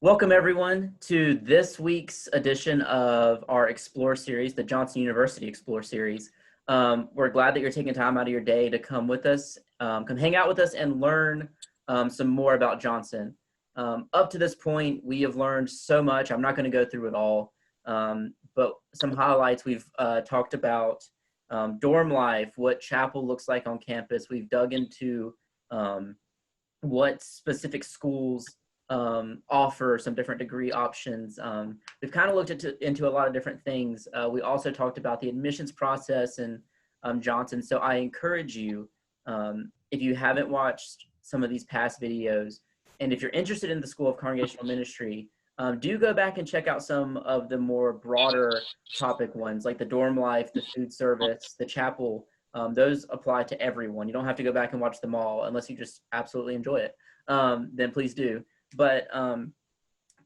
Welcome everyone to this week's edition of our Explore series, the Johnson University Explore series. We're glad that you're taking time out of your day to come with us, come hang out with us and learn some more about Johnson. Up to this point, we have learned so much. I'm not going to go through it all, but some highlights. We've talked about dorm life, what chapel looks like on campus. We've dug into what specific schools offer some different degree options. We've kind of looked into a lot of different things. We also talked about the admissions process and Johnson. So I encourage you, if you haven't watched some of these past videos, and if you're interested in the School of Congregational Ministry, do go back and check out some of the more broader topic ones, like the dorm life, the food service, the chapel. Those apply to everyone. You don't have to go back and watch them all unless you just absolutely enjoy it. Then please do. But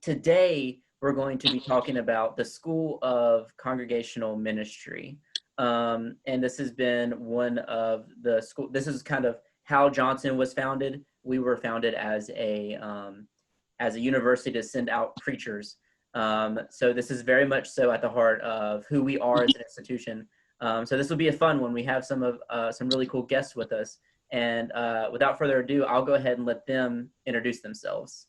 today we're going to be talking about the School of Congregational Ministry. And this has been one of the school, this is kind of how Johnson was founded. We were founded as a university to send out preachers. So this is very much so at the heart of who we are as an institution. So this will be a fun one. We have some really cool guests with us. And without further ado, I'll go ahead and let them introduce themselves.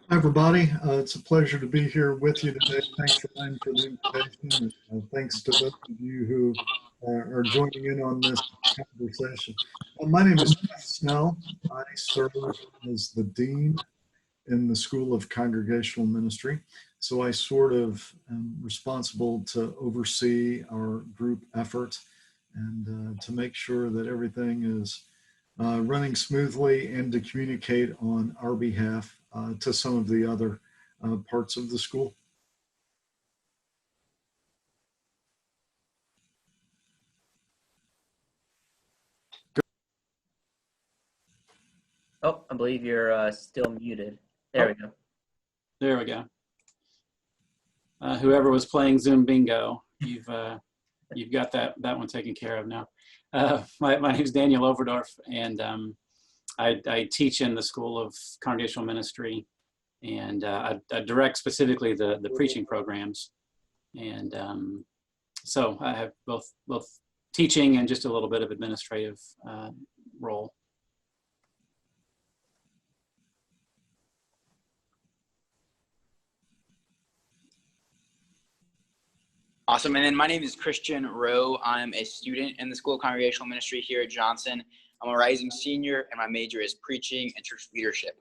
Hi, everybody. It's a pleasure to be here with you today. Thanks, Ryan, for the invitation. Thanks to those of you who are joining in on this conversation. My name is Jeff Snell. I serve as the Dean in the School of Congregational Ministry. So I sort of am responsible to oversee our group effort and to make sure that everything is running smoothly and to communicate on our behalf to some of the other parts of the school. Oh, I believe you're still muted. There we go. There we go. Whoever was playing Zoom bingo, you've got that one taken care of now. My name is Daniel Overdorf, and I teach in the School of Congregational Ministry, and I direct specifically the preaching programs. And so I have both teaching and just a little bit of administrative role. Awesome. And then my name is Christian Rowe. I'm a student in the School of Congregational Ministry here at Johnson. I'm a rising senior, and my major is preaching and church leadership.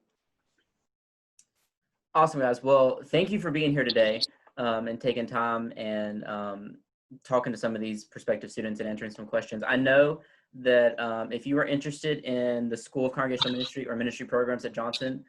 Awesome, guys. Well, thank you for being here today and taking time and talking to some of these prospective students and answering some questions. I know that if you are interested in the School of Congregational Ministry or ministry programs at Johnson,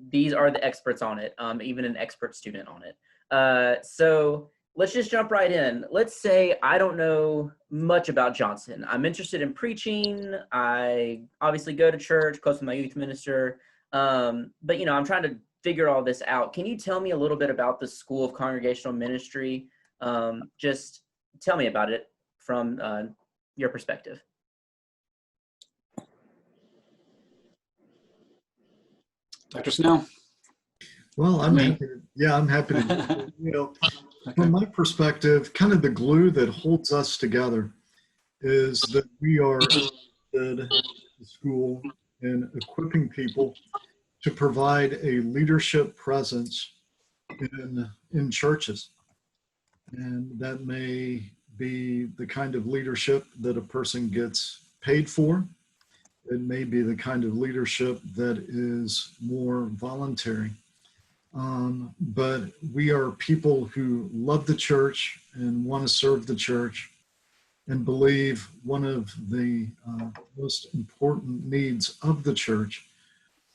these are the experts on it, even an expert student on it. So let's just jump right in. Let's say I don't know much about Johnson. I'm interested in preaching. I obviously go to church, close with my youth minister. But, you know, I'm trying to figure all this out. Can you tell me a little bit about the School of Congregational Ministry? Just tell me about it from your perspective. Dr. Snell? Well, I'm happy to, you know, from my perspective, kind of the glue that holds us together is that we are the school in equipping people to provide a leadership presence in churches. And that may be the kind of leadership that a person gets paid for. It may be the kind of leadership that is more voluntary. But we are people who love the church and want to serve the church and believe one of the most important needs of the church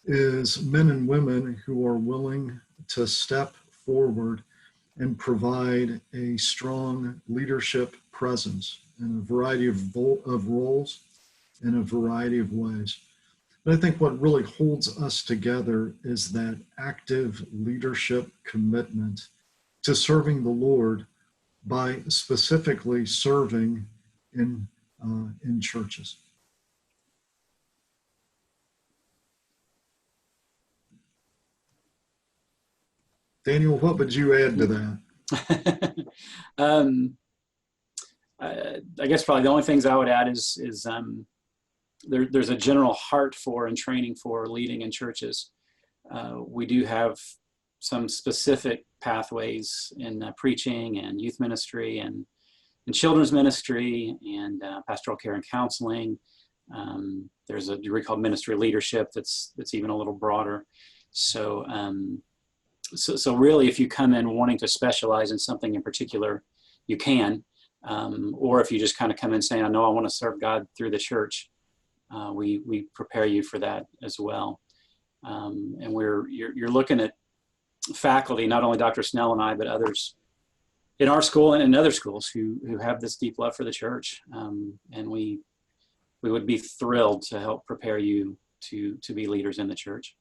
is men and women who are willing to step forward and provide a strong leadership presence in a variety of roles in a variety of ways. But I think what really holds us together is that active leadership commitment to serving the Lord by specifically serving in churches. Daniel, what would you add to that? I guess probably the only things I would add is there's a general heart for and training for leading in churches. We do have some specific pathways in preaching and youth ministry and children's ministry and pastoral care and counseling. There's a degree called ministry leadership that's even a little broader. So really, if you come in wanting to specialize in something in particular, you can. Or if you just kind of come in saying, I know I want to serve God through the church, we prepare you for that as well. And you're looking at faculty, not only Dr. Snell and I, but others in our school and in other schools who have this deep love for the church. And we would be thrilled to help prepare you to be leaders in the church.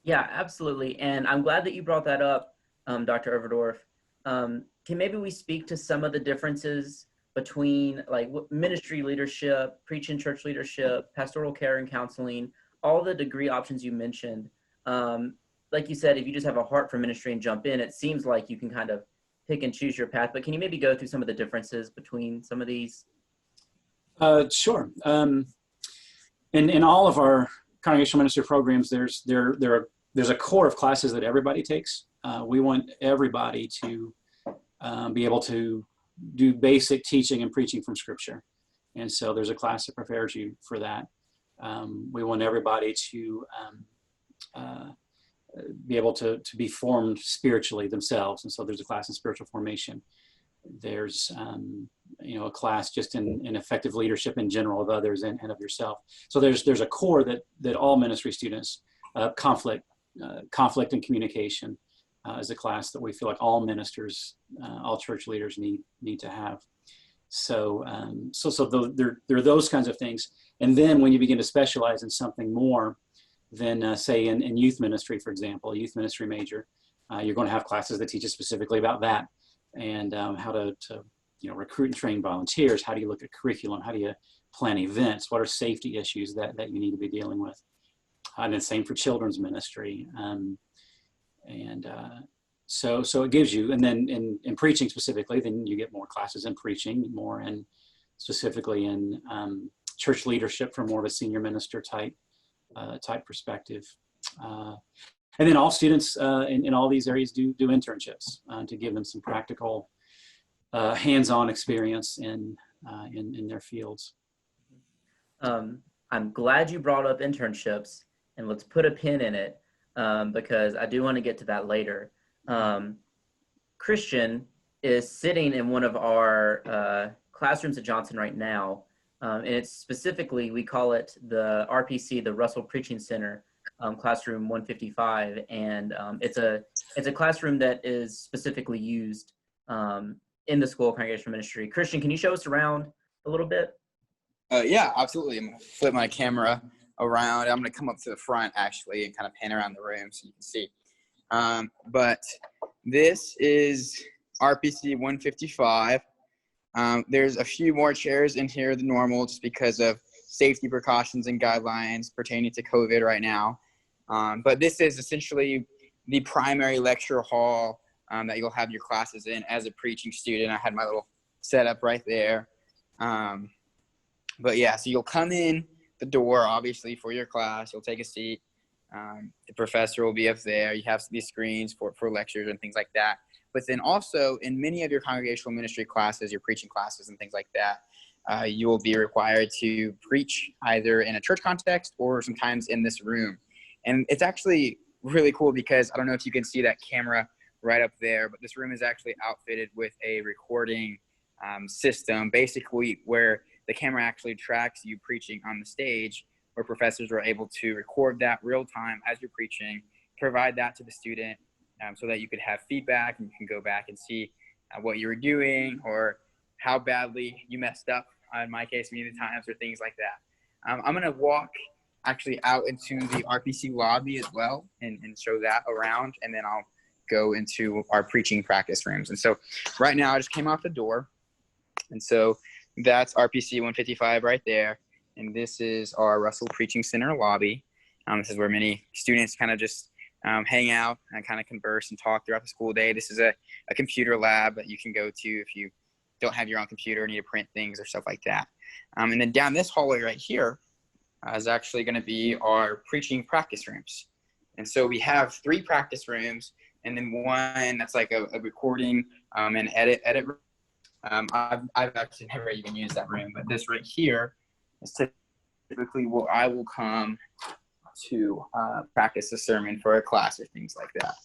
Yeah, absolutely. And I'm glad that you brought that up, Dr. Overdorf. Can maybe we speak to some of the differences between like ministry leadership, preaching church leadership, pastoral care and counseling, all the degree options you mentioned. Like you said, if you just have a heart for ministry and jump in, it seems like you can kind of pick and choose your path, but can you maybe go through some of the differences between some of these? Sure. In all of our congregational ministry programs, there's a core of classes that everybody takes. We want everybody to be able to do basic teaching and preaching from Scripture. And so there's a class that prepares you for that. We want everybody to be able to be formed spiritually themselves. And so there's a class in spiritual formation. There's a class just in effective leadership in general of others and of yourself. So there's a core that all ministry students, conflict and communication is a class that we feel like all ministers, all church leaders need to have. So there are those kinds of things. And then when you begin to specialize in something more than say in youth ministry, for example, a youth ministry major, you're going to have classes that teach us specifically about that and how to recruit and train volunteers. How do you look at curriculum? How do you plan events? What are safety issues that you need to be dealing with? And the same for children's ministry. So it gives you, and then in preaching specifically, then you get more classes in preaching, more in specifically in church leadership for more of a senior minister type perspective. And then all students in all these areas do internships to give them some practical hands-on experience in their fields. I'm glad you brought up internships, and let's put a pin in it because I do want to get to that later. Christian is sitting in one of our classrooms at Johnson right now, and it's specifically, we call it the RPC, the Russell Preaching Center, classroom 155, and it's a classroom that is specifically used in the School of Congregational Ministry. Christian, can you show us around a little bit? Yeah, absolutely. I'm going to flip my camera around. I'm going to come up to the front actually and kind of pan around the room so you can see. But this is RPC 155. There's a few more chairs in here than normal just because of safety precautions and guidelines pertaining to COVID right now. But this is essentially the primary lecture hall that you'll have your classes in as a preaching student. I had my little setup right there. But yeah, so you'll come in the door, obviously, for your class. You'll take a seat. The professor will be up there. You have these screens for lectures and things like that. But then also in many of your congregational ministry classes, your preaching classes and things like that, you will be required to preach either in a church context or sometimes in this room. And it's actually really cool because I don't know if you can see that camera right up there, but this room is actually outfitted with a recording system, basically where the camera actually tracks you preaching on the stage, where professors are able to record that real time as you're preaching, provide that to the student so that you could have feedback and you can go back and see what you were doing or how badly you messed up, in my case, many of the times, or things like that. I'm going to walk actually out into the RPC lobby as well and show that around, and then I'll go into our preaching practice rooms. And so right now I just came out the door, and so that's RPC 155 right there. And this is our Russell Preaching Center lobby. This is where many students kind of just hang out and kind of converse and talk throughout the school day. This is a computer lab that you can go to if you don't have your own computer, need to print things or stuff like that. And then down this hallway right here is actually going to be our preaching practice rooms. And so we have 3 practice rooms, and then one that's like a recording and edit room. I've actually never even used that room, but this right here is typically where I will come to practice a sermon for a class or things like that.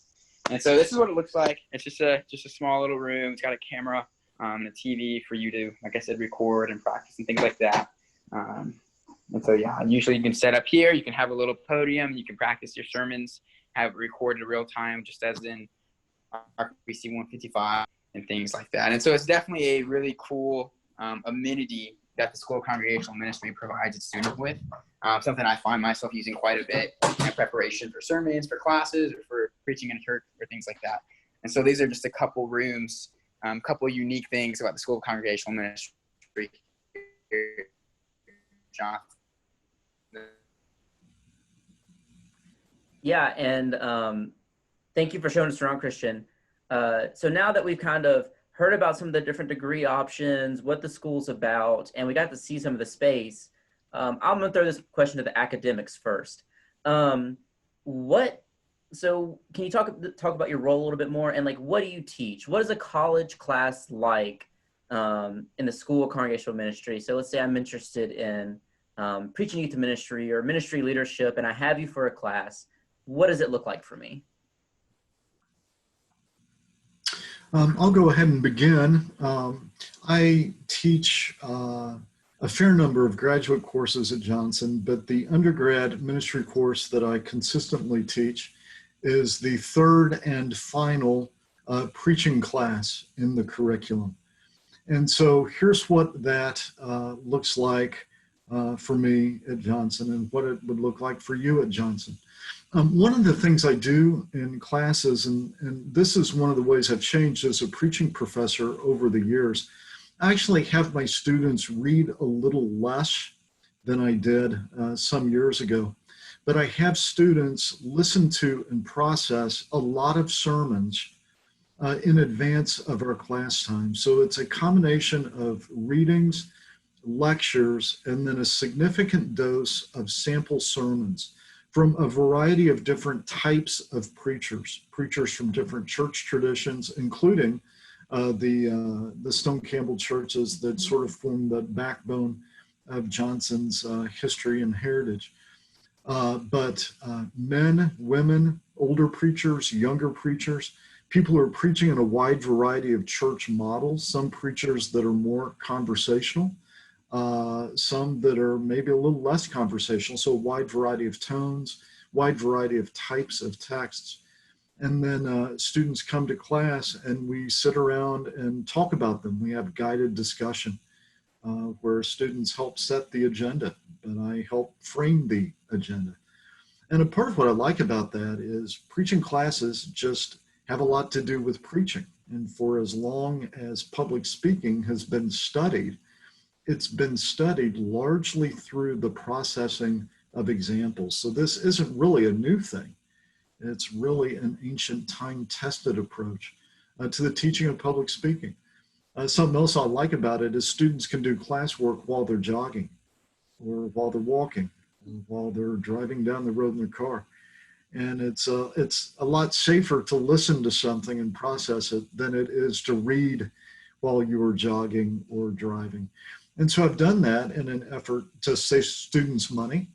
And so this is what it looks like. It's just a small little room. It's got a camera and a TV for you to, like I said, record and practice and things like that. And so, yeah, usually you can set up here. You can have a little podium. You can practice your sermons, have it recorded real time, just as in RPC 155 and things like that. And so it's definitely a really cool amenity that the School of Congregational Ministry provides its students with. Something I find myself using quite a bit in preparation for sermons, for classes, or for preaching in a church, or things like that. And so these are just a couple rooms, couple unique things about the School of Congregational Ministry. John. Yeah, and thank you for showing us around, Christian. So now that we've kind of heard about some of the different degree options, what the school's about, and we got to see some of the space, I'm going to throw this question to the academics first. So can you talk about your role a little bit more, and like, what do you teach? What is a college class like in the School of Congregational Ministry? So let's say I'm interested in preaching youth ministry or ministry leadership, and I have you for a class. What does it look like for me? I'll go ahead and begin. I teach a fair number of graduate courses at Johnson, but the undergrad ministry course that I consistently teach is the 3rd and final preaching class in the curriculum. And so here's what that looks like for me at Johnson, and what it would look like for you at Johnson. One of the things I do in classes, and this is one of the ways I've changed as a preaching professor over the years, I actually have my students read a little less than I did some years ago. But I have students listen to and process a lot of sermons in advance of our class time. So it's a combination of readings, lectures, and then a significant dose of sample sermons from a variety of different types of preachers from different church traditions, including the Stone Campbell churches that sort of form the backbone of Johnson's history and heritage. But men, women, older preachers, younger preachers, people who are preaching in a wide variety of church models, some preachers that are more conversational, some that are maybe a little less conversational, so a wide variety of tones, wide variety of types of texts. And then students come to class and we sit around and talk about them. We have guided discussion where students help set the agenda, but I help frame the agenda. And a part of what I like about that is preaching classes just have a lot to do with preaching. And for as long as public speaking has been studied, it's been studied largely through the processing of examples. So this isn't really a new thing. It's really an ancient time-tested approach to the teaching of public speaking. Something else I like about it is students can do classwork while they're jogging, or while they're walking, or while they're driving down the road in their car. And it's a lot safer to listen to something and process it than it is to read while you are jogging or driving. And so I've done that in an effort to save students money,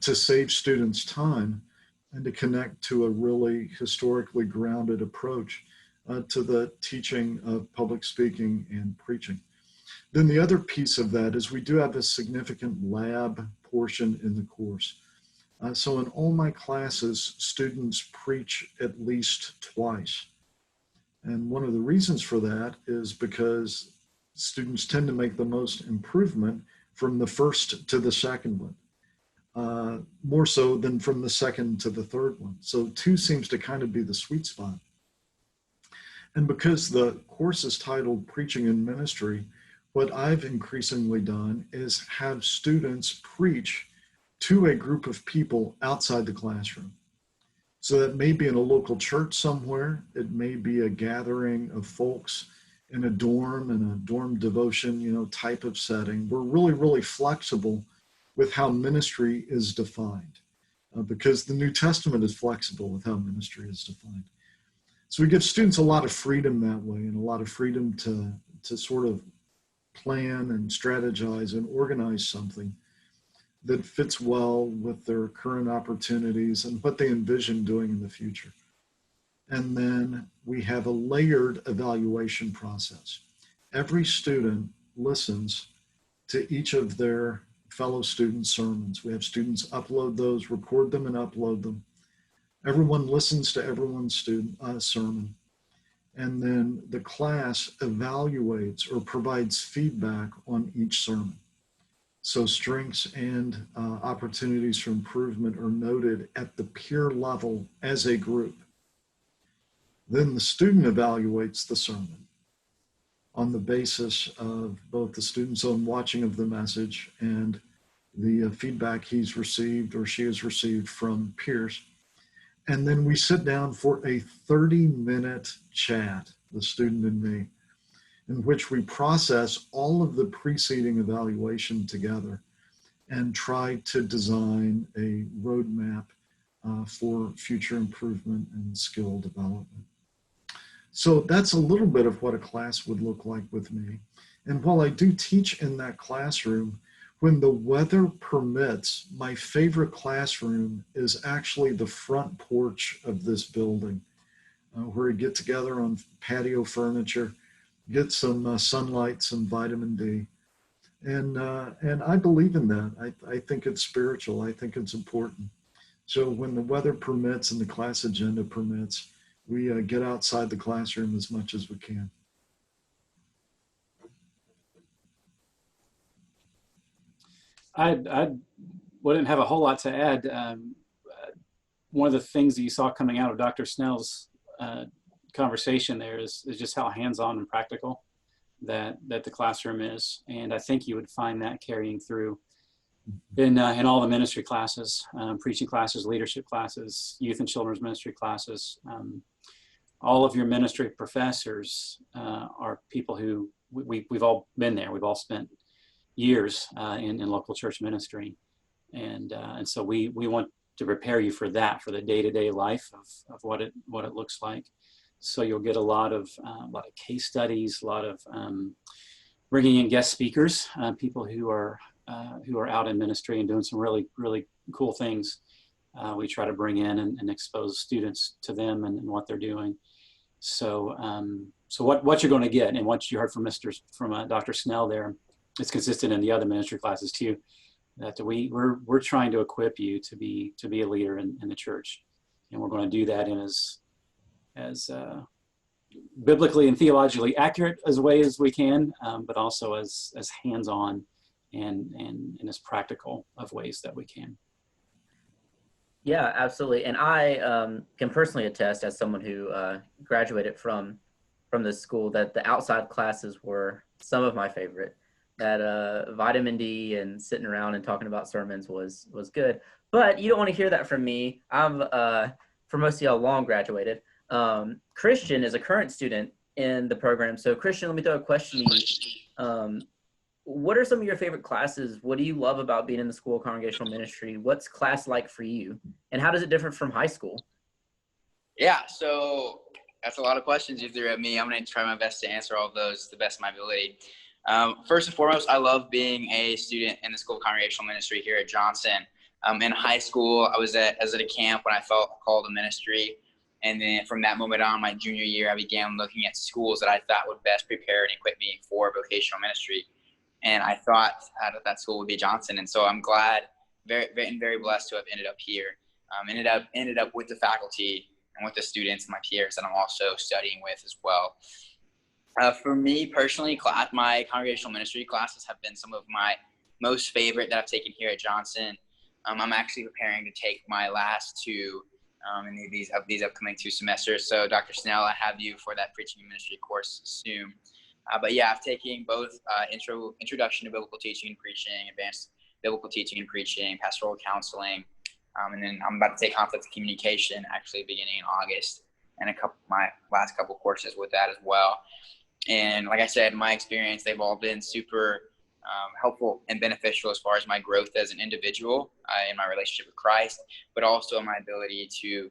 to save students time, and to connect to a really historically grounded approach to the teaching of public speaking and preaching. Then the other piece of that is we do have a significant lab portion in the course. So in all my classes, students preach at least twice. And one of the reasons for that is because students tend to make the most improvement from the first to the second one, more so than from the second to the third one. So 2 seems to kind of be the sweet spot. And because the course is titled Preaching in Ministry, what I've increasingly done is have students preach to a group of people outside the classroom. So that may be in a local church somewhere. It may be a gathering of folks in a dorm devotion, type of setting. We're really, really flexible with how ministry is defined because the New Testament is flexible with how ministry is defined. So we give students a lot of freedom that way, and a lot of freedom to sort of plan and strategize and organize something that fits well with their current opportunities and what they envision doing in the future. And then we have a layered evaluation process. Every student listens to each of their fellow students' sermons. We have students upload those, record them, and upload them. Everyone listens to everyone's sermon. And then the class evaluates or provides feedback on each sermon. So strengths and opportunities for improvement are noted at the peer level as a group. Then the student evaluates the sermon on the basis of both the student's own watching of the message and the feedback he's received or she has received from peers. And then we sit down for a 30-minute chat, the student and me, in which we process all of the preceding evaluation together and try to design a roadmap for future improvement and skill development. So that's a little bit of what a class would look like with me. And while I do teach in that classroom, when the weather permits, my favorite classroom is actually the front porch of this building, where we get together on patio furniture, get some sunlight, some vitamin D. And I believe in that. I think it's spiritual. I think it's important. So when the weather permits and the class agenda permits, we get outside the classroom as much as we can. I wouldn't have a whole lot to add. One of the things that you saw coming out of Dr. Snell's conversation there is just how hands-on and practical that the classroom is, and I think you would find that carrying through in all the ministry classes, preaching classes, leadership classes, youth and children's ministry classes. All of your ministry professors are people who we've all been there. We've all spent years in local church ministry, and so we want to prepare you for that, for the day-to-day life of what it looks like. So you'll get a lot of case studies, a lot of bringing in guest speakers, people who are out in ministry and doing some really, really cool things. We try to bring in and expose students to them and what they're doing. So what you're going to get, and what you heard from Dr. Snell there, it's consistent in the other ministry classes too, that we're trying to equip you to be a leader in the church, and we're going to do that in as biblically and theologically accurate as way as we can, but also as hands-on and as practical of ways that we can. Yeah, absolutely. And I can personally attest, as someone who graduated from this school, that the outside classes were some of my favorite. That vitamin D and sitting around and talking about sermons was good. But you don't want to hear that from me. I'm, for most of y'all, long graduated. Christian is a current student in the program. So Christian, let me throw a question to you. What are some of your favorite classes? What do you love about being in the School of Congregational Ministry? What's class like for you? And how does it differ from high school? Yeah, so that's a lot of questions you threw at me. I'm going to try my best to answer all of those to the best of my ability. First and foremost, I love being a student in the School of Congregational Ministry here at Johnson. In high school, I was at a camp when I felt called to ministry. And then from that moment on, my junior year, I began looking at schools that I thought would best prepare and equip me for vocational ministry. And I thought that school would be Johnson. And so I'm glad, very blessed to have ended up here. Ended up with the faculty and with the students and my peers that I'm also studying with as well. For me personally, my congregational ministry classes have been some of my most favorite that I've taken here at Johnson. I'm actually preparing to take my last two in these upcoming 2 semesters. So Dr. Snell, I have you for that preaching and ministry course soon. But yeah, I've taken both introduction to biblical teaching and preaching, advanced biblical teaching and preaching, pastoral counseling, And then I'm about to take conflict communication actually beginning in August, and my last couple courses with that as well. And like I said, my experience, they've all been super helpful and beneficial as far as my growth as an individual in my relationship with Christ, but also my ability to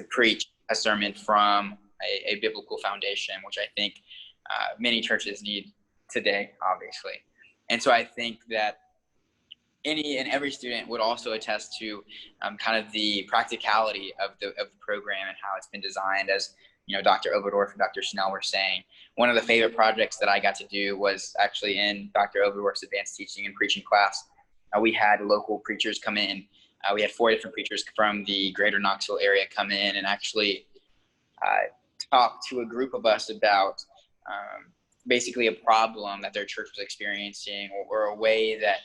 preach a sermon from a biblical foundation, which I think many churches need today, obviously. And so I think that any and every student would also attest to kind of the practicality of the program and how it's been designed. As you know, Dr. Oberdorf and Dr. Snell were saying, one of the favorite projects that I got to do was actually in Dr. Oberdorf's advanced teaching and preaching class. We had local preachers come in. We had 4 different preachers from the greater Knoxville area come in and actually talk to a group of us about basically a problem that their church was experiencing, or a way that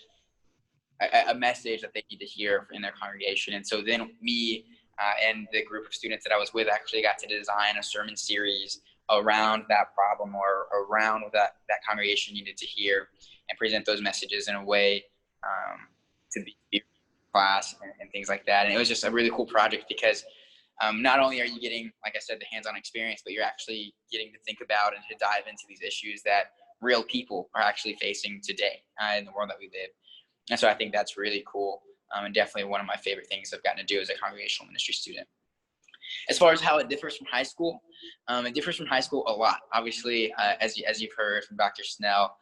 a message that they need to hear in their congregation. And so then me and the group of students that I was with actually got to design a sermon series around that problem, or around what that congregation needed to hear, and present those messages in a way to be class and things like that. And it was just a really cool project because not only are you getting, like I said, the hands-on experience, but you're actually getting to think about and to dive into these issues that real people are actually facing today in the world that we live. And so I think that's really cool, and definitely one of my favorite things I've gotten to do as a congregational ministry student. As far as how it differs from high school, it differs from high school a lot. Obviously, as you've heard from Dr. Snell,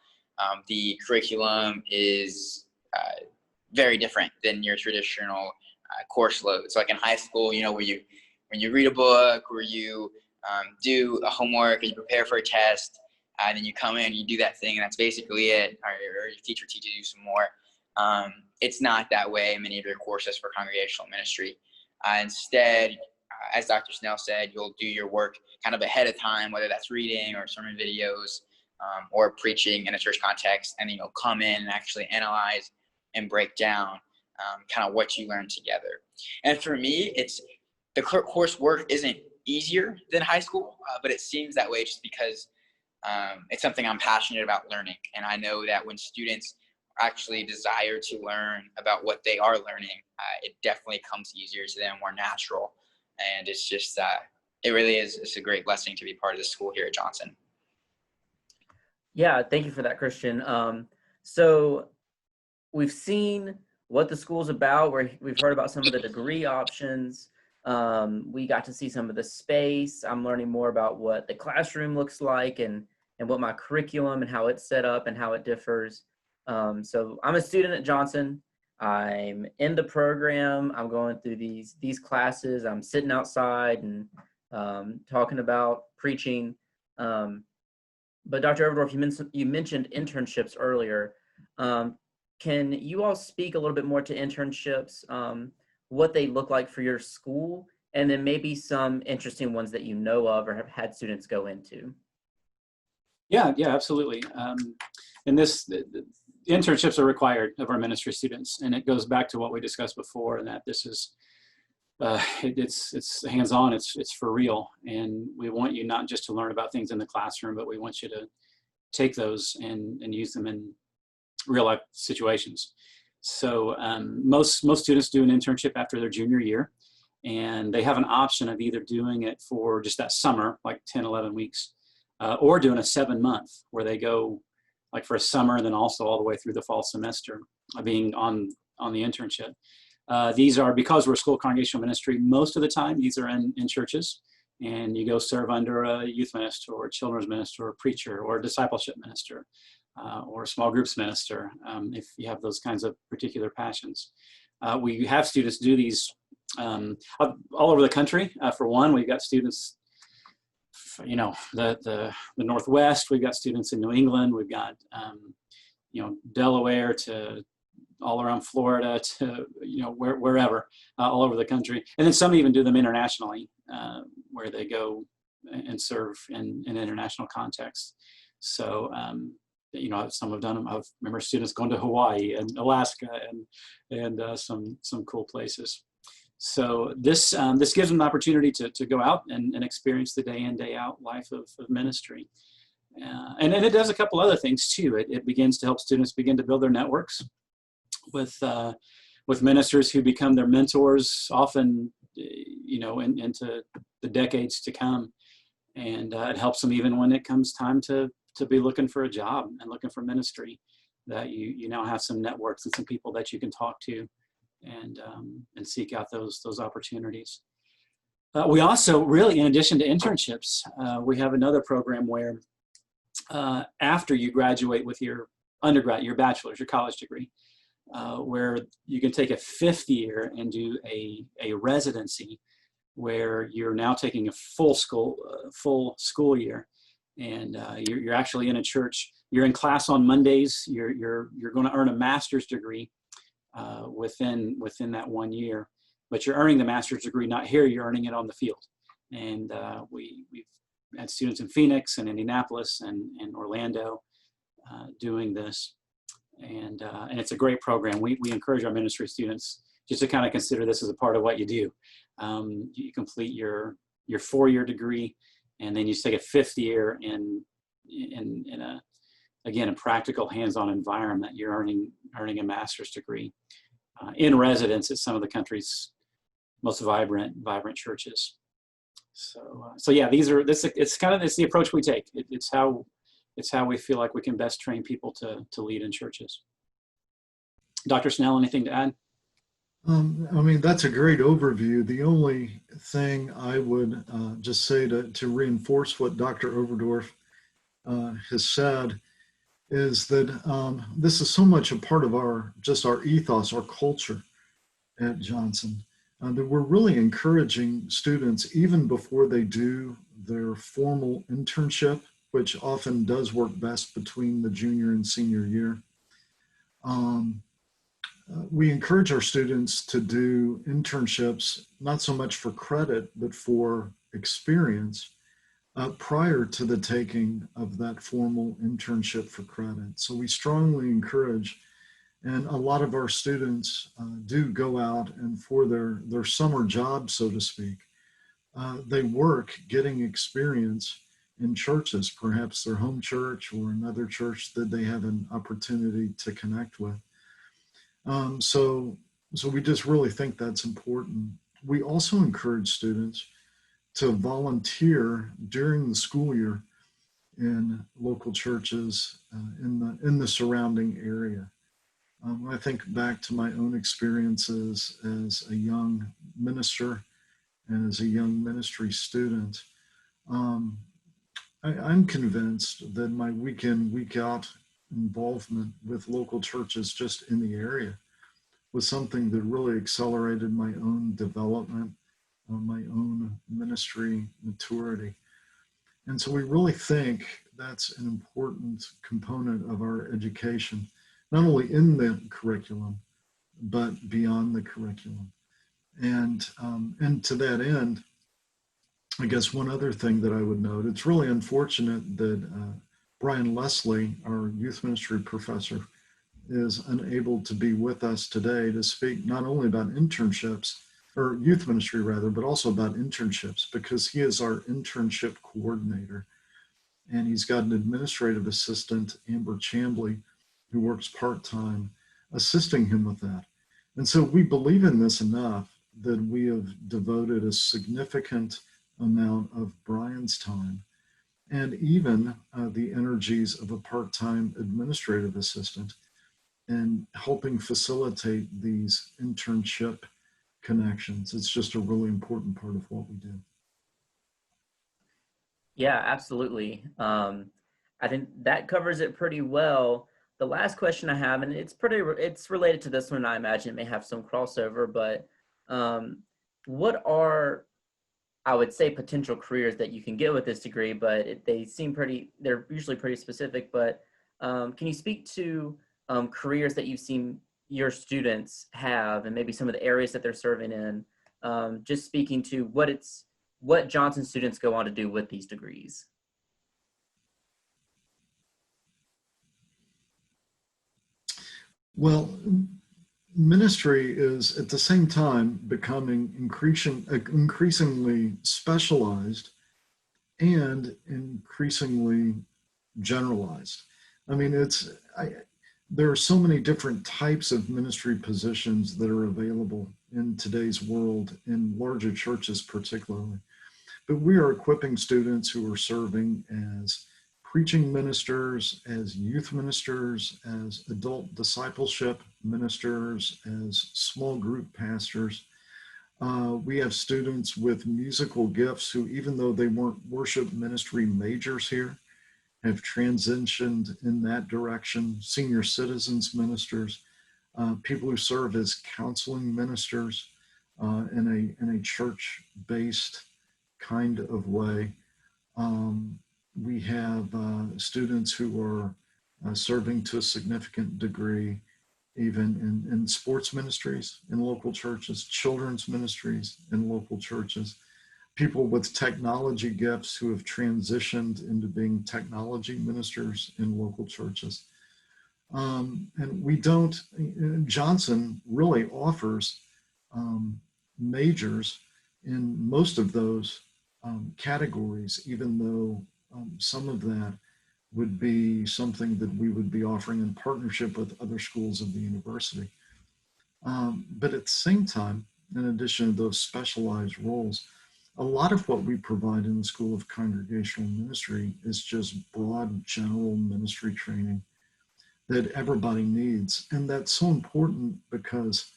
the curriculum is very different than your traditional course load. So like in high school, you know, when you read a book, or you do a homework, or you prepare for a test, and then you come in, you do that thing, and that's basically it, or your teacher teaches you some more. It's not that way in many of your courses for congregational ministry. Instead, as Dr. Snell said, you'll do your work kind of ahead of time, whether that's reading or sermon videos, or preaching in a church context, and then you'll come in and actually analyze and break down kind of what you learned together. And for me, the coursework isn't easier than high school, but it seems that way just because it's something I'm passionate about learning. And I know that when students actually desire to learn about what they are learning, it definitely comes easier to them, more natural. And it's just, it really is, it's a great blessing to be part of the school here at Johnson. Yeah, thank you for that, Christian. So we've seen what the school's about. We've heard about some of the degree options. We got to see some of the space. I'm learning more about what the classroom looks like, and what my curriculum and how it's set up and how it differs. So I'm a student at Johnson. I'm in the program. I'm going through these classes. I'm sitting outside and talking about preaching. But Dr. Overdorf, you mentioned internships earlier. Can you all speak a little bit more to internships, what they look like for your school, and then maybe some interesting ones that you know of or have had students go into? Yeah, absolutely. And the internships are required of our ministry students, and it goes back to what we discussed before, and that this is it's hands-on, it's for real, and we want you not just to learn about things in the classroom, but we want you to take those and use them in real life situations. So most students do an internship after their junior year, and they have an option of either doing it for just that summer, like 10, 11 weeks, or doing a 7-month where they go like for a summer and then also all the way through the fall semester, being on the internship. These are, because we're a school congregational ministry, most of the time these are in churches, and you go serve under a youth minister or a children's minister or a preacher or a discipleship minister or a small groups minister, if you have those kinds of particular passions. We have students do these all over the country. For one, we've got students, you know, the Northwest. We've got students in New England. We've got you know, Delaware to all around Florida to, you know, wherever, all over the country. And then some even do them internationally, where they go and serve in international contexts. So, you know, some have done them. I remember students going to Hawaii and Alaska and some cool places. So this gives them the opportunity to go out and experience the day in, day out life of ministry. And it does a couple other things too. It begins to help students begin to build their networks with with ministers who become their mentors, often, into the decades to come. And it helps them even when it comes time to be looking for a job and looking for ministry, that you now have some networks and some people that you can talk to and seek out those opportunities. We also really, in addition to internships, we have another program where after you graduate with your undergrad, your bachelor's, your college degree, where you can take a 5th year and do a residency, where you're now taking a full school year, and you're actually in a church. You're in class on Mondays. You're going to earn a master's degree within that 1 year, but you're earning the master's degree not here. You're earning it on the field. And we've had students in Phoenix and Indianapolis and Orlando doing this, and it's a great program. We encourage our ministry students just to kind of consider this as a part of what you do. You complete your 4-year degree, and then you take a 5th year in a practical, hands-on environment. You're earning a master's degree in residence at some of the country's most vibrant churches. So yeah, it's the approach we take. It's how we feel like we can best train people to lead in churches. Dr. Snell, anything to add? That's a great overview. The only thing I would just say to reinforce what Dr. Overdorf has said is that this is so much a part of our ethos, our culture at Johnson, that we're really encouraging students even before they do their formal internship, which often does work best between the junior and senior year. We encourage our students to do internships, not so much for credit, but for experience prior to the taking of that formal internship for credit. So we strongly encourage, and a lot of our students do go out and for their summer job, so to speak, they work getting experience in churches, perhaps their home church or another church that they have an opportunity to connect with. So we just really think that's important. We also encourage students to volunteer during the school year in local churches in the surrounding area. I think back to my own experiences as a young minister and as a young ministry student. I'm convinced that my week in, week out involvement with local churches just in the area was something that really accelerated my own development, my own ministry maturity. And so we really think that's an important component of our education, not only in the curriculum, but beyond the curriculum. And to that end, I guess one other thing that I would note, it's really unfortunate that Brian Leslie, our youth ministry professor, is unable to be with us today to speak not only about internships, or youth ministry rather, but also about internships, because he is our internship coordinator. And he's got an administrative assistant, Amber Chambly, who works part-time, assisting him with that. And so we believe in this enough that we have devoted a significant amount of Brian's time and even the energies of a part-time administrative assistant in helping facilitate these internship connections. It's just a really important part of what we do. Yeah, absolutely. I think that covers it pretty well. The last question I have, and it's related to this one, I imagine it may have some crossover, but what are, I would say, potential careers that you can get with this degree, but they're usually pretty specific, but can you speak to careers that you've seen your students have and maybe some of the areas that they're serving in, just speaking to what Johnson students go on to do with these degrees? Well, ministry is at the same time becoming increasingly specialized and increasingly generalized. I mean, there are so many different types of ministry positions that are available in today's world, in larger churches particularly. But we are equipping students who are serving as preaching ministers, as youth ministers, as adult discipleship ministers, as small group pastors. We have students with musical gifts who, even though they weren't worship ministry majors here, have transitioned in that direction. Senior citizens ministers, people who serve as counseling ministers in a church-based kind of way. We have students who are serving to a significant degree, even in sports ministries in local churches, children's ministries in local churches, people with technology gifts who have transitioned into being technology ministers in local churches. And we don't, Johnson really offers majors in most of those categories, even though some of that would be something that we would be offering in partnership with other schools of the university. But at the same time, in addition to those specialized roles, a lot of what we provide in the School of Congregational Ministry is just broad general ministry training that everybody needs. And that's so important because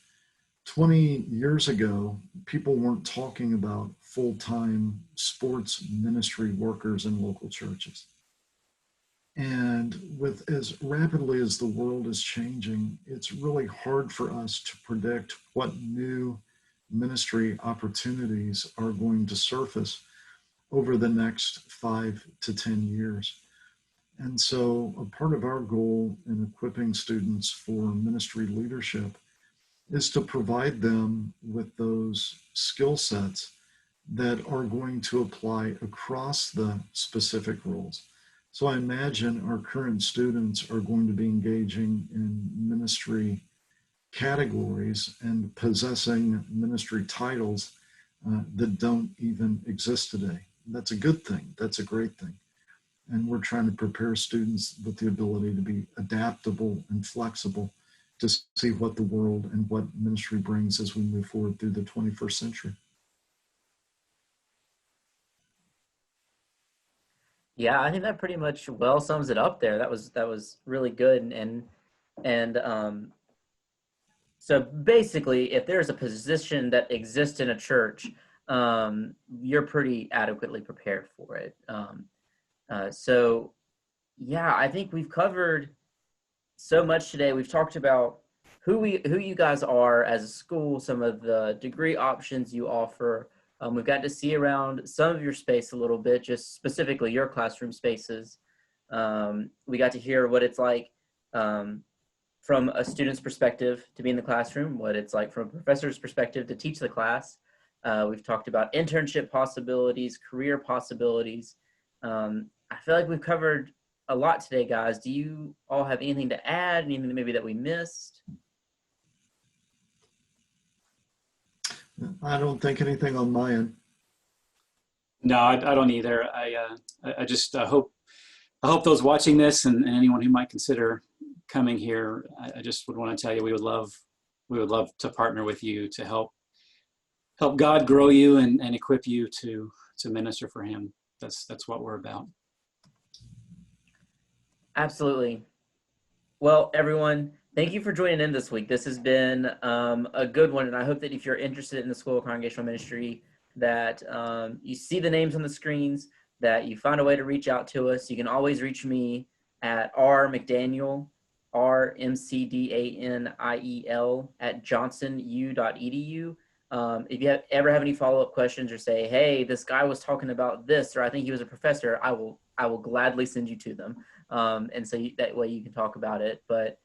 20 years ago, people weren't talking about full-time sports ministry workers in local churches. And with as rapidly as the world is changing, it's really hard for us to predict what new ministry opportunities are going to surface over the next 5 to 10 years. And so a part of our goal in equipping students for ministry leadership is to provide them with those skill sets that are going to apply across the specific roles. So I imagine our current students are going to be engaging in ministry categories and possessing ministry titles that don't even exist today. That's a good thing. That's a great thing. And we're trying to prepare students with the ability to be adaptable and flexible to see what the world and what ministry brings as we move forward through the 21st century. Yeah, I think that pretty much well sums it up there. That was really good. And so basically, if there's a position that exists in a church, you're pretty adequately prepared for it. So yeah, I think we've covered so much today. We've talked about who you guys are as a school, some of the degree options you offer. We've got to see around some of your space a little bit, just specifically your classroom spaces. We got to hear what it's like from a student's perspective to be in the classroom, what it's like from a professor's perspective to teach the class. We've talked about internship possibilities, career possibilities. I feel like we've covered a lot today, guys. Do you all have anything to add? Anything maybe that we missed? I don't think anything on my end. No, I don't either. I just hope those watching this and anyone who might consider coming here, I just would want to tell you we would love to partner with you to help God grow you and equip you to minister for Him. That's what we're about. Absolutely. Well, everyone, thank you for joining in this week. This has been a good one, and I hope that if you're interested in the School of Congregational Ministry, that you see the names on the screens, that you find a way to reach out to us. You can always reach me at rmcdaniel, rmcdaniel at johnsonu.edu. If you ever have any follow-up questions or say, hey, this guy was talking about this, or I think he was a professor, I will gladly send you to them. And so that way you can talk about it. But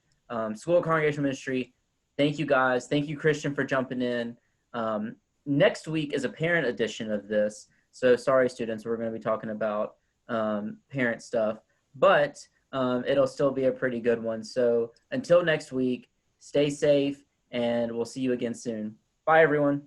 School of Congregational Ministry, thank you guys. Thank you, Christian, for jumping in. Next week is a parent edition of this. So sorry, students, we're going to be talking about parent stuff, but it'll still be a pretty good one. So until next week, stay safe, and we'll see you again soon. Bye, everyone.